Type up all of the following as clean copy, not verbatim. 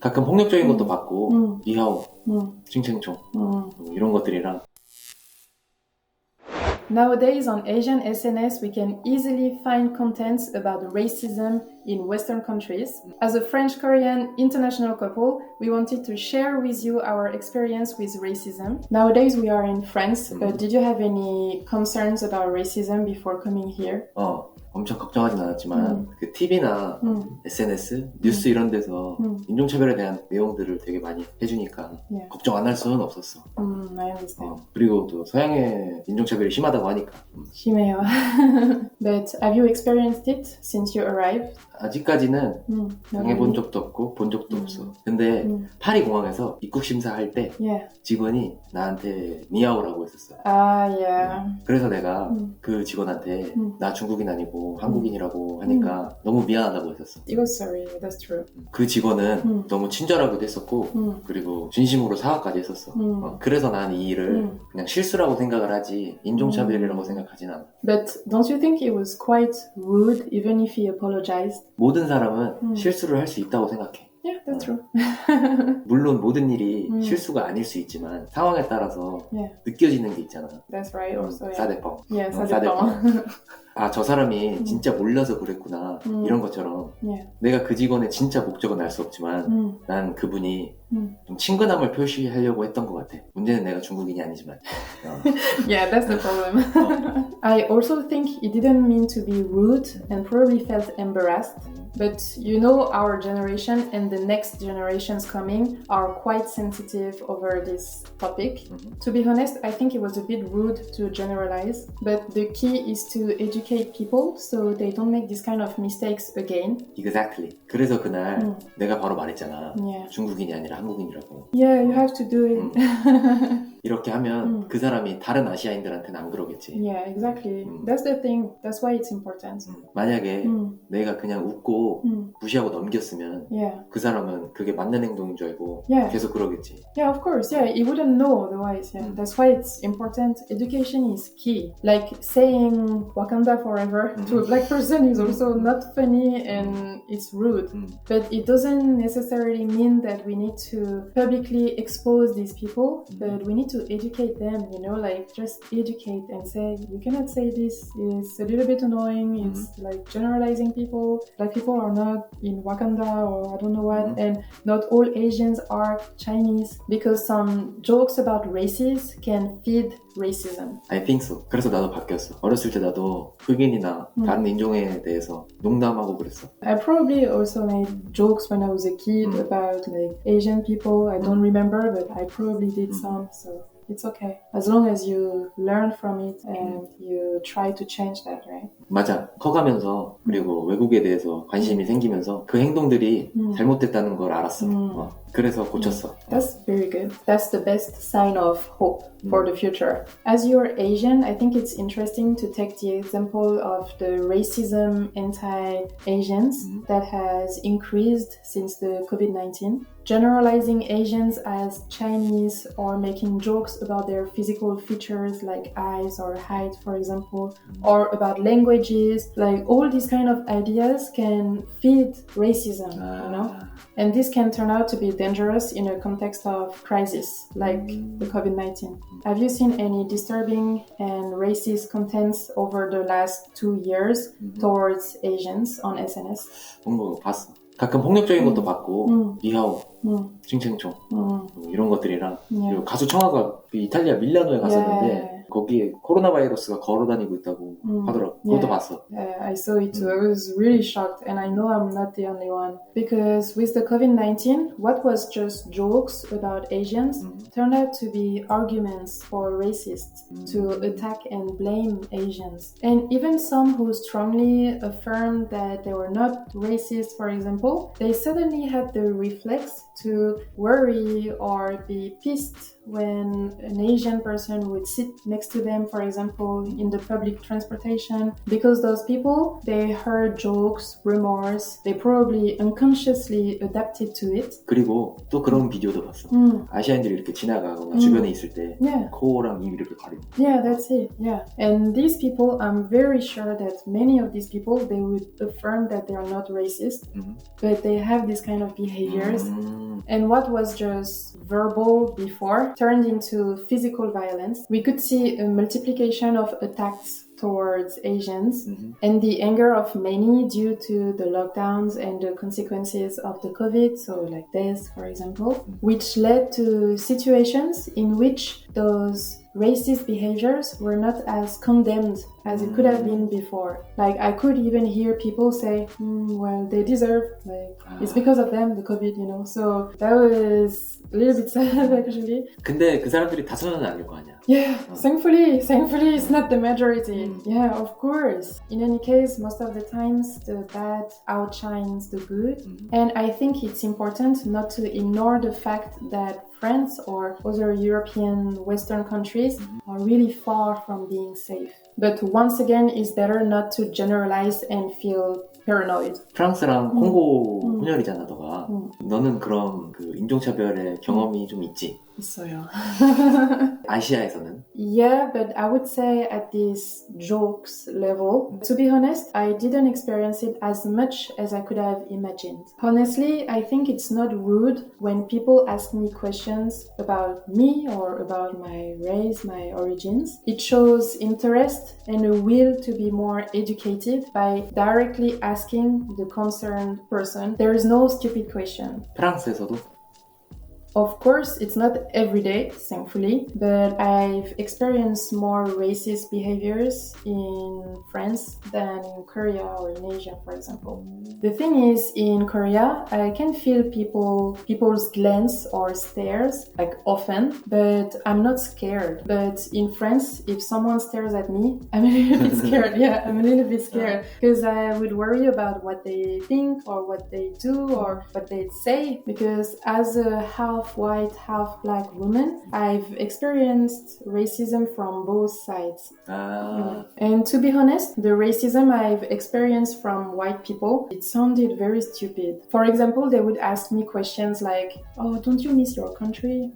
가끔 폭력적인 것도 받고 니하오, 칭칭총 이런 것들이랑. Nowadays on Asian SNS, we can easily find contents about racism in Western countries. As a French-Korean international couple, we wanted to share with you our experience with racism. Nowadays we are in France. Did you have any concerns about racism before coming here? 엄청 걱정하진 않았지만 그 TV나 SNS, 뉴스 이런 데서 인종차별에 대한 내용들을 되게 많이 해주니까 걱정 안 할 수는 없었어. I understand. 그리고 또 서양의 인종차별이 심하다고 하니까. 심해요. But have you experienced it since you arrived? 아직까지는 당해본 적도 없고 본 적도 없어. 근데 파리 공항에서 입국 심사할 때 직원이 나한테 니아오라고 했었어. 그래서 내가 그 직원한테 나 중국인 아니고 한국인이라고 하니까 너무 미안하다고 했었어. It was sorry, that's true. 그 직원은 너무 친절하기도 했었고 그리고 진심으로 사과까지 했었어. 그래서 난 이 일을 그냥 실수라고 생각을 하지 인종차별이라고 생각하진 않아. But don't you think it was quite rude even if he apologized? 모든 사람은 실수를 할 수 있다고 생각해. Yeah, that's true. 물론 모든 일이 실수가 아닐 수 있지만 상황에 따라서 느껴지는 게 있잖아. That's right. Also, 사대뻥. 사대뻥. 아, 저 사람이 진짜 몰라서 그랬구나 이런 것처럼 내가 그 직원의 진짜 목적은 알 수 없지만 난 그분이 좀 친근함을 표시하려고 했던 것 같아. 문제는 내가 중국인이 아니지만. Yeah, that's the problem. I also think he didn't mean to be rude and probably felt embarrassed. But you know, our generation and the next generations coming are quite sensitive over this topic. To be honest, I think it was a bit rude to generalize, but the key is to educate people so they don't make this kind of mistakes again. Exactly. 그래서 그날 내가 바로 말했잖아. 중국인이 아니라 한국인이라고. Yeah, you have to do it. 이렇게 하면 그 사람이 다른 아시아인들한테는 안 그러겠지. Yeah, exactly. That's the thing. That's why it's important. 만약에 내가 그냥 웃고 무시하고 넘겼으면 그 사람은 그게 맞는 행동인 줄 알고 계속 그러겠지. Yeah, of course. Yeah, he wouldn't know otherwise. Yeah, that's why it's important. Education is key. Like saying Wakanda forever to a black person is also not funny and it's rude. But it doesn't necessarily mean that we need to publicly expose these people, but we need to educate them, you know, like just educate and say, you cannot say this, it's a little bit annoying, it's like generalizing people, like people are not in Wakanda or I don't know what, and not all Asians are Chinese, because some jokes about races can feed racism. I think so. 그래서 나도 바뀌었어. 어렸을 때 나도 흑인이나 다른 인종에 대해서 농담하고 그랬어. I probably also made jokes when I was a kid about like Asian people. I don't remember, but I probably did some, so it's okay. As long as you learn from it and you try to change that, right? 맞아. 커가면서 그리고 외국에 대해서 관심이 생기면서 그 행동들이 잘못됐다는 걸 알았어. 그래서 고쳤어. That's very good. That's the best sign of hope for the future. As you're Asian, I think it's interesting to take the example of the racism anti-Asians that has increased since the COVID-19. Generalizing Asians as Chinese or making jokes about their physical features like eyes or height, for example, or about languages, like all these kind of ideas can feed racism, you know? And this can turn out to be dangerous in a context of crisis, like the COVID-19. Have you seen any disturbing and racist contents over the last 2 years towards Asians on SNS? 본 거 봤어. 가끔 폭력적인 것도 받고 니하오, 칭칭총 이런 것들이랑 그리고 가수 청아가 이탈리아 밀라노에 갔었는데 거기에 코로나 바이러스가 걸어다니고 있다고 하더라고. 그것도 봤어. Yeah, I saw it too. I was really shocked, and I know I'm not the only one. Because with the COVID-19, what was just jokes about Asians turned out to be arguments for racists to attack and blame Asians. And even some who strongly affirmed that they were not racist, for example, they suddenly had the reflex to worry or be pissed when an Asian person would sit next to them, for example, in the public transportation. Because those people, they heard jokes, rumors, they probably unconsciously adapted to it. 그리고 또 그런 비디오도 봤어. 아시아인들이 이렇게 지나가거나 주변에 있을 때 코랑 입 이렇게 가리고. Yeah, that's it. Yeah. And these people, I'm very sure that many of these people, they would affirm that they are not racist, but they have this kind of behaviors. And what was just verbal before turned into physical violence. We could see a multiplication of attacks towards Asians and the anger of many due to the lockdowns and the consequences of the COVID, so like death, for example, which led to situations in which those racist behaviors were not as condemned as it could have been before. Like I could even hear people say, well, they deserve, like it's because of them, the COVID, you know. So that was a little bit sad actually. 근데 그 사람들이 다수는 아닐 거 아니야. Yeah, thankfully it's not the majority. Yeah, of course. In any case, most of the times the bad outshines the good. And I think it's important not to ignore the fact that France or other European Western countries are really far from being safe. But once again, it's better not to generalize and feel paranoid. 프랑스랑 콩고 혼혈이잖아, 너가. 너는 그런 그 인종차별의 경험이 좀 있지? 있어요. 아시아에서는? Yeah, but I would say at this jokes level, to be honest, I didn't experience it as much as I could have imagined. Honestly, I think it's not rude when people ask me questions about me or about my race, my origins. It shows interest and a will to be more educated by directly asking the concerned person. There is no stupid question. 프랑스에서도? Of course, it's not every day, thankfully, but I've experienced more racist behaviors in France than in Korea or in Asia, for example. The thing is, in Korea, I can feel people's glance or stares, like often, but I'm not scared. But in France, if someone stares at me, I'm a little bit scared. Yeah, I'm a little bit scared because I would worry about what they think or what they do or what they say, because as a half-white, half-black woman, I've experienced racism from both sides. And to be honest, the racism I've experienced from white people, it sounded very stupid. For example, they would ask me questions like, oh, don't you miss your country?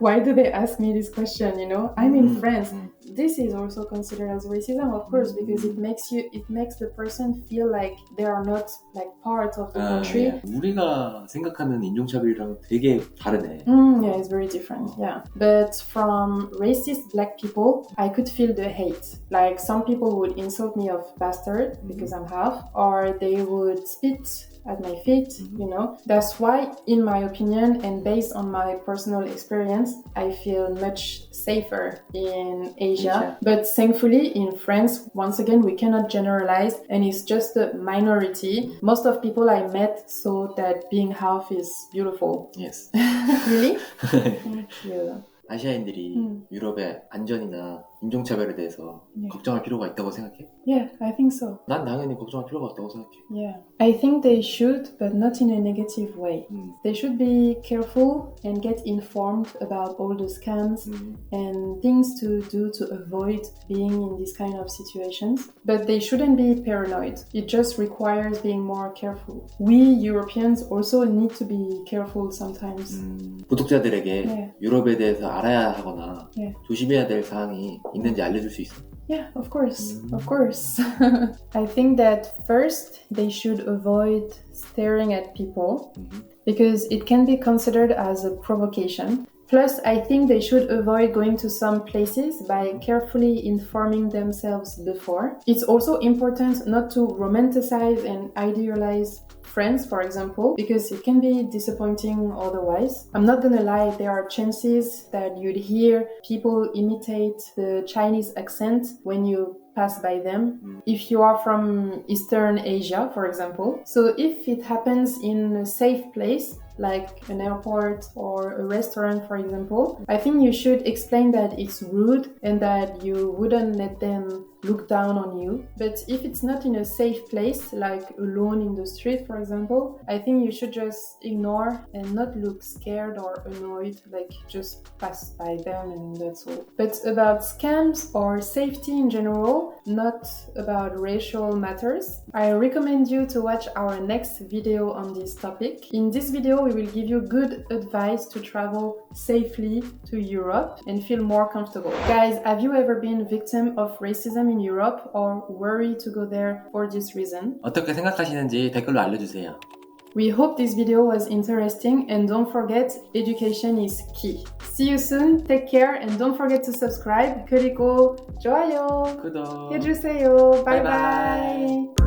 Why do they ask me this question, you know? I'm in France. This is also considered as racism, of course, because it makes the person feel like they are not like part of the country. Yeah. 우리가 생각하는 인종차별이랑 되게 다르네. Yeah, it's very different. Yeah. But from racist black people, I could feel the hate. Like some people would insult me of bastard because I'm half, or they would spit at my feet, you know. That's why, in my opinion, and based on my personal experience, I feel much safer in Asia. But thankfully, in France, once again, we cannot generalize, and it's just a minority. Most of people I met thought that being half is beautiful. Yes. Really? Thank you. 아시아인들이 유럽의 안전이나 인종차별에 대해서 걱정할 필요가 있다고 생각해? Yeah, I think so. 난 당연히 걱정할 필요가 없다고 생각해. Yeah. I think they should, but not in a negative way. They should be careful and get informed about all the scams and things to do to avoid being in this kind of situations. But they shouldn't be paranoid. It just requires being more careful. We Europeans also need to be careful sometimes. 구독자들에게 유럽에 대해서 알아야 하거나 조심해야 될 사항이 있는지 알려줄 수 있어? Yeah, of course, of course. I think that first they should avoid staring at people because it can be considered as a provocation. Plus, I think they should avoid going to some places by carefully informing themselves before. It's also important not to romanticize and idealize France, for example, because it can be disappointing otherwise. I'm not gonna lie, there are chances that you'd hear people imitate the Chinese accent when you pass by them, if you are from Eastern Asia, for example. So if it happens in a safe place, like an airport or a restaurant, for example, I think you should explain that it's rude and that you wouldn't let them look down on you. But if it's not in a safe place, like alone in the street, for example, I think you should just ignore and not look scared or annoyed, like just pass by them and that's all. But about scams or safety in general, not about racial matters, I recommend you to watch our next video on this topic. In this video, we will give you good advice to travel safely to Europe and feel more comfortable. Guys, have you ever been a victim of racism in Europe or worry to go there for this reason? 어떻게 생각하시는지 댓글로 알려주세요. We hope this video was interesting and don't forget, education is key. See you soon, take care and don't forget to subscribe. 그리고 좋아요 구독 해주세요. 바이바이. 바이바이.